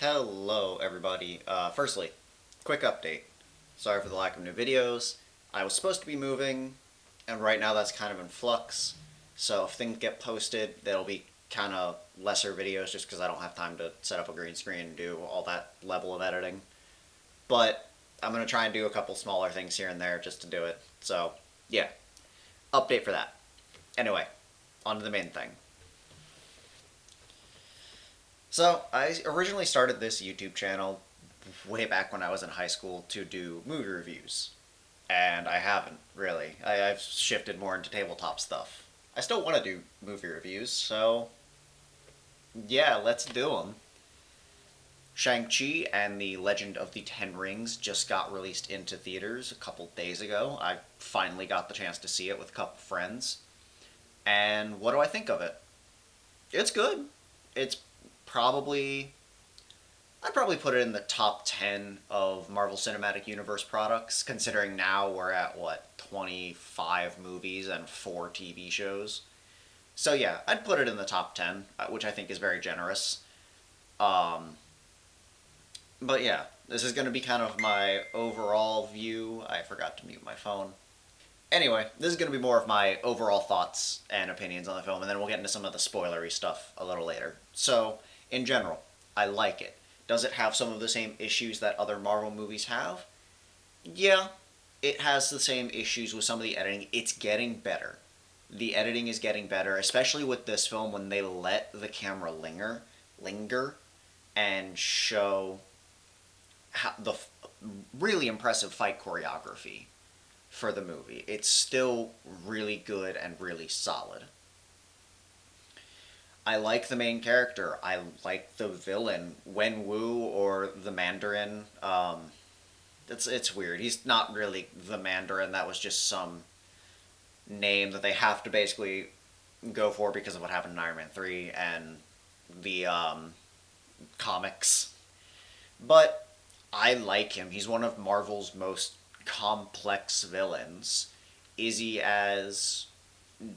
Hello, everybody. Firstly, quick update. Sorry for the lack of new videos. I was supposed to be moving, and right now that's kind of in flux. So if things get posted, there'll be kind of lesser videos just because I don't have time to set up a green screen and do all that level of editing. But I'm going to try and do a couple smaller things here and there just to do it. So, yeah, update for that. Anyway, on to the main thing. So, I originally started this YouTube channel way back when I was in high school to do movie reviews. And I haven't, really. I've shifted more into tabletop stuff. I still want to do movie reviews, so yeah, let's do them. Shang-Chi and The Legend of the Ten Rings just got released into theaters a couple days ago. I finally got the chance to see it with a couple friends. And what do I think of it? It's good. It's probably I'd probably put it in the top 10 of Marvel Cinematic Universe products, considering now we're at, 25 movies and 4 TV shows. So yeah, I'd put it in the top 10, which I think is very generous. Um, but yeah, this is going to be kind of my overall view. I forgot to mute my phone. Anyway, this is going to be more of my overall thoughts and opinions on the film, and then we'll get into some of the spoilery stuff a little later. So, in general, I like it. Does it have some of the same issues that other Marvel movies have? Yeah, it has the same issues with some of the editing. It's getting better. The editing is getting better, especially with this film when they let the camera linger, and show the really impressive fight choreography for the movie. It's still really good and really solid. I like the main character. I like the villain, Wen Wu or the Mandarin. It's weird. He's not really the Mandarin. That was just some name that they have to basically go for because of what happened in Iron Man 3 and the comics. But I like him. He's one of Marvel's most complex villains. Is he as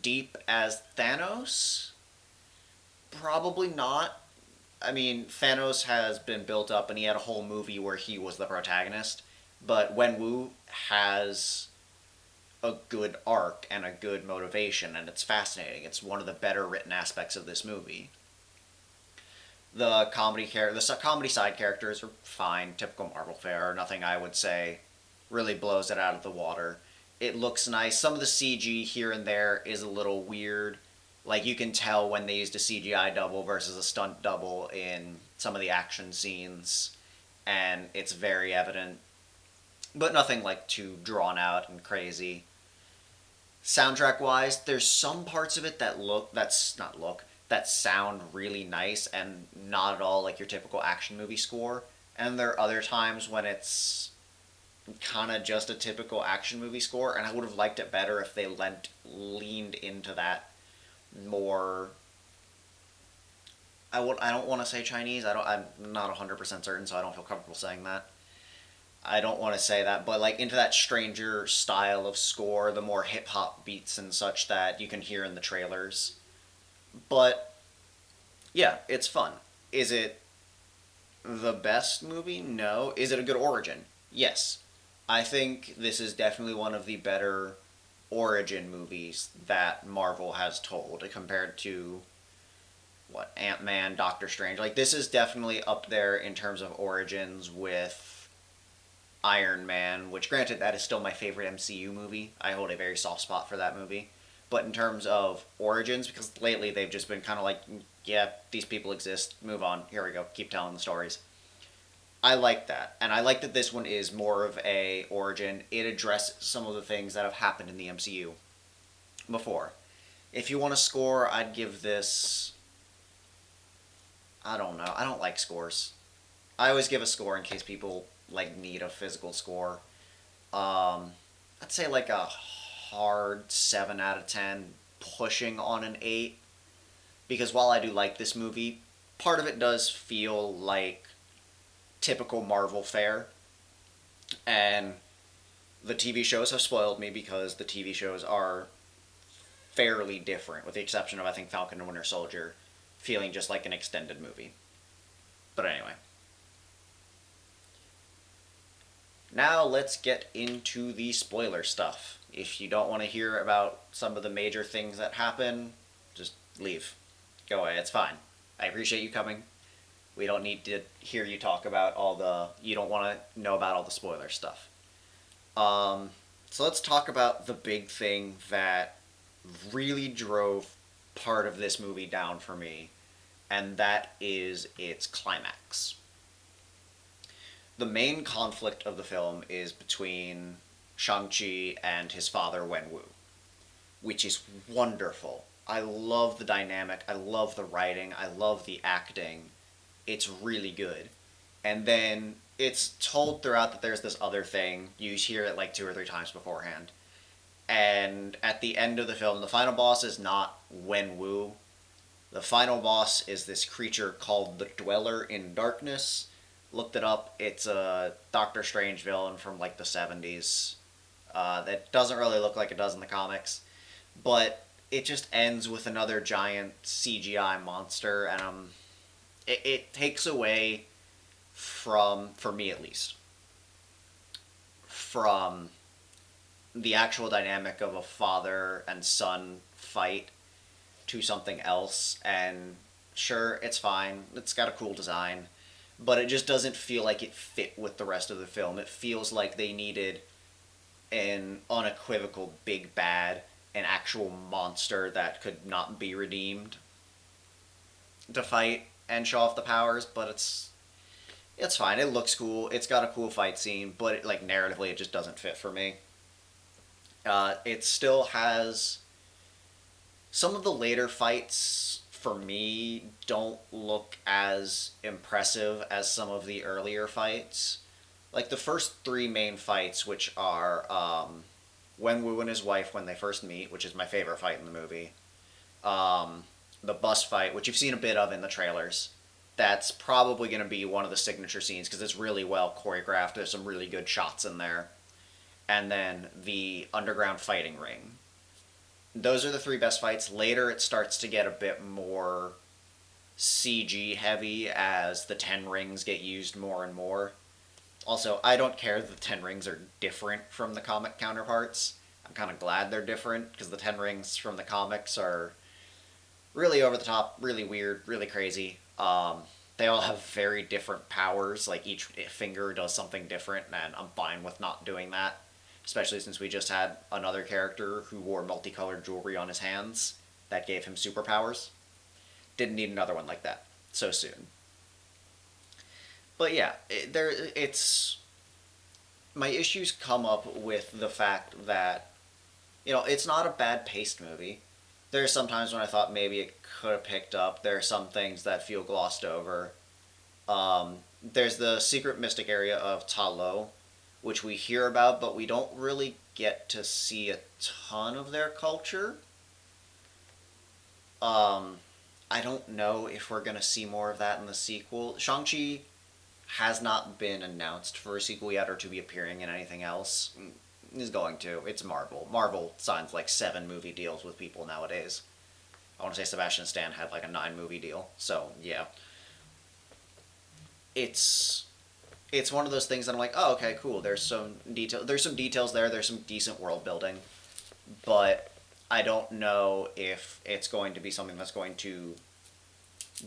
deep as Thanos? Probably not. I mean, Thanos has been built up and he had a whole movie where he was the protagonist. But Wenwu has a good arc and a good motivation, and it's fascinating. It's one of the better written aspects of this movie. The comedy side characters are fine, typical Marvel fare. Nothing I would say really blows it out of the water. It looks nice. Some of the CG here and there is a little weird. Like you can tell when they used a CGI double versus a stunt double in some of the action scenes, and it's very evident. But nothing like too drawn out and crazy. Soundtrack wise, there's some parts of it that sound really nice and not at all like your typical action movie score. And there are other times when it's kind of just a typical action movie score, and I would have liked it better if they leaned into that more. I don't want to say Chinese. I'm not 100% certain, so I don't feel comfortable saying that. I don't want to say that, but like into that stranger style of score, the more hip hop beats and such that you can hear in the trailers. But yeah, it's fun. Is it the best movie? No. Is it a good origin? Yes. I think this is definitely one of the better origin movies that Marvel has told compared to Ant-Man, Doctor Strange. Like this is definitely up there in terms of origins with Iron Man, which granted that is still my favorite MCU movie. I hold a very soft spot for that movie. But in terms of origins, because lately they've just been kind of like, yeah, these people exist, move on, here we go, keep telling the stories. I like that, and I like that this one is more of a origin. It addresses some of the things that have happened in the MCU before. If you want to score, I'd give this. I don't know. I don't like scores. I always give a score in case people like need a physical score. I'd say like a hard 7 out of 10, pushing on an 8. Because while I do like this movie, part of it does feel like typical Marvel fare. And the TV shows have spoiled me because the TV shows are fairly different, with the exception of, I think, Falcon and Winter Soldier feeling just like an extended movie. But anyway. Now let's get into the spoiler stuff. If you don't want to hear about some of the major things that happen, just leave. Go away, it's fine. I appreciate you coming. We don't need to hear you talk about all the. You don't want to know about all the spoiler stuff. Um, so let's talk about the big thing that really drove part of this movie down for me, and that is its climax. The main conflict of the film is between Shang-Chi and his father Wenwu, which is wonderful. I love the dynamic, I love the writing, I love the acting. It's really good. And then it's told throughout that there's this other thing. You hear it like two or three times beforehand. And at the end of the film, the final boss is not Wenwu. The final boss is this creature called the Dweller in Darkness. Looked it up. It's a Doctor Strange villain from like the 70s. That doesn't really look like it does in the comics. But it just ends with another giant CGI monster, and it takes away from, for me at least, from the actual dynamic of a father and son fight to something else. And sure, it's fine. It's got a cool design, but it just doesn't feel like it fit with the rest of the film. It feels like they needed an unequivocal big bad, an actual monster that could not be redeemed to fight and show off the powers, but it's fine. It looks cool. It's got a cool fight scene, but like narratively, it just doesn't fit for me. It still has some of the later fights for me don't look as impressive as some of the earlier fights. Like the first three main fights, which are Wenwu and his wife when they first meet, which is my favorite fight in the movie. The bus fight, which you've seen a bit of in the trailers. That's probably going to be one of the signature scenes because it's really well choreographed. There's some really good shots in there. And then the underground fighting ring. Those are the three best fights. Later, it starts to get a bit more CG heavy as the 10 rings get used more and more. Also, I don't care that the 10 rings are different from the comic counterparts. I'm kind of glad they're different because the 10 rings from the comics are really over the top, really weird, really crazy. They all have very different powers. Like each finger does something different, and I'm fine with not doing that. Especially since we just had another character who wore multicolored jewelry on his hands that gave him superpowers. Didn't need another one like that so soon. But yeah, it's my issues come up with the fact that it's not a bad paced movie. There's some times when I thought maybe it could have picked up. There are some things that feel glossed over. There's the secret mystic area of Ta Lo, which we hear about, but we don't really get to see a ton of their culture. I don't know if we're going to see more of that in the sequel. Shang-Chi has not been announced for a sequel yet or to be appearing in anything else. Is going to. It's Marvel. Marvel signs like 7 movie deals with people nowadays. I want to say Sebastian Stan had like a 9 movie deal. So yeah, it's one of those things that I'm like, oh okay, cool. There's some detail. There's some details there. There's some decent world building, but I don't know if it's going to be something that's going to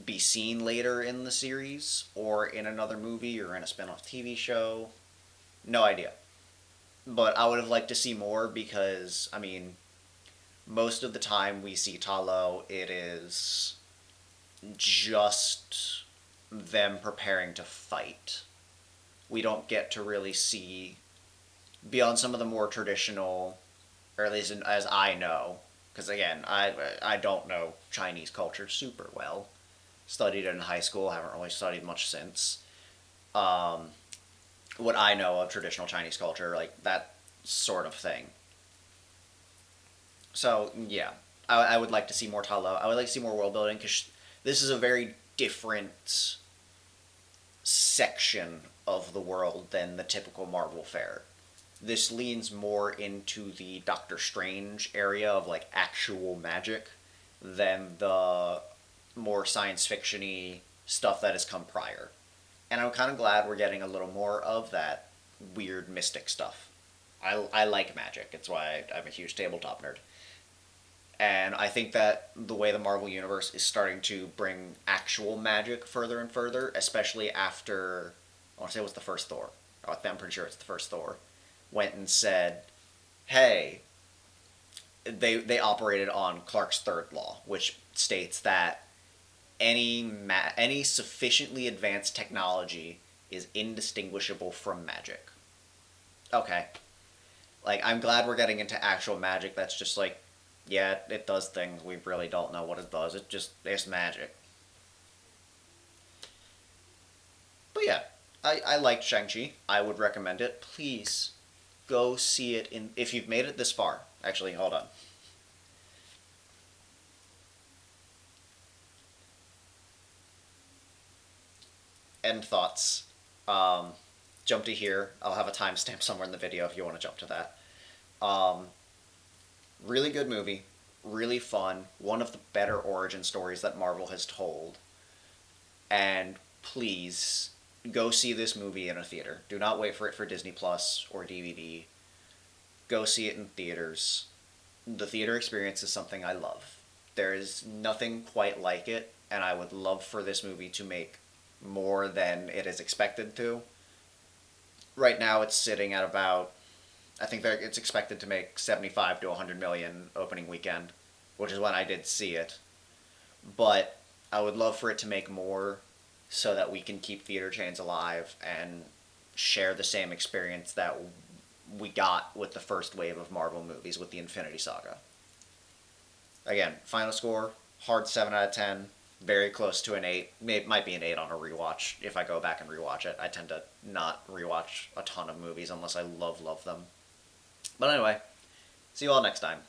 be seen later in the series or in another movie or in a spin-off TV show. No idea. But I would have liked to see more because, I mean, most of the time we see Ta Lo, it is just them preparing to fight. We don't get to really see, beyond some of the more traditional, or at least as I know, because again, I don't know Chinese culture super well. Studied it in high school, haven't really studied much since. What I know of traditional Chinese culture, like that sort of thing. So yeah, I would like to see more Ta Lo. I would like to see more world building because this is a very different section of the world than the typical Marvel fare. This leans more into the Doctor Strange area of like actual magic than the more science fiction-y stuff that has come prior. And I'm kind of glad we're getting a little more of that weird mystic stuff. I like magic. It's why I'm a huge tabletop nerd. And I think that the way the Marvel Universe is starting to bring actual magic further and further, especially after, I want to say it was the first Thor. I'm pretty sure it's the first Thor, went and said, hey, they operated on Clark's third law, which states that any sufficiently advanced technology is indistinguishable from magic. Okay, like I'm glad we're getting into actual magic. That's just like, yeah, it does things. We really don't know what it does. It's magic. But yeah, I liked Shang-Chi. I would recommend it. Please go see it in if you've made it this far. Actually, hold on. End thoughts. Um, Jump to here. I'll have a timestamp somewhere in the video if you want to jump to that. Um, really good movie. Really fun. One of the better origin stories that Marvel has told. And please go see this movie in a theater. Do not wait for it for Disney Plus or DVD. Go see it in theaters. The theater experience is something I love. There is nothing quite like it, and I would love for this movie to make more than it is expected to. Right now, it's sitting at about, I think that it's expected to make 75 to 100 million opening weekend, which is when I did see it. But I would love for it to make more so that we can keep theater chains alive and share the same experience that we got with the first wave of Marvel movies with the Infinity Saga. Again, final score, hard 7 out of 10, very close to an 8. It might be an 8 on a rewatch if I go back and rewatch it. I tend to not rewatch a ton of movies unless I love them. But anyway, see you all next time.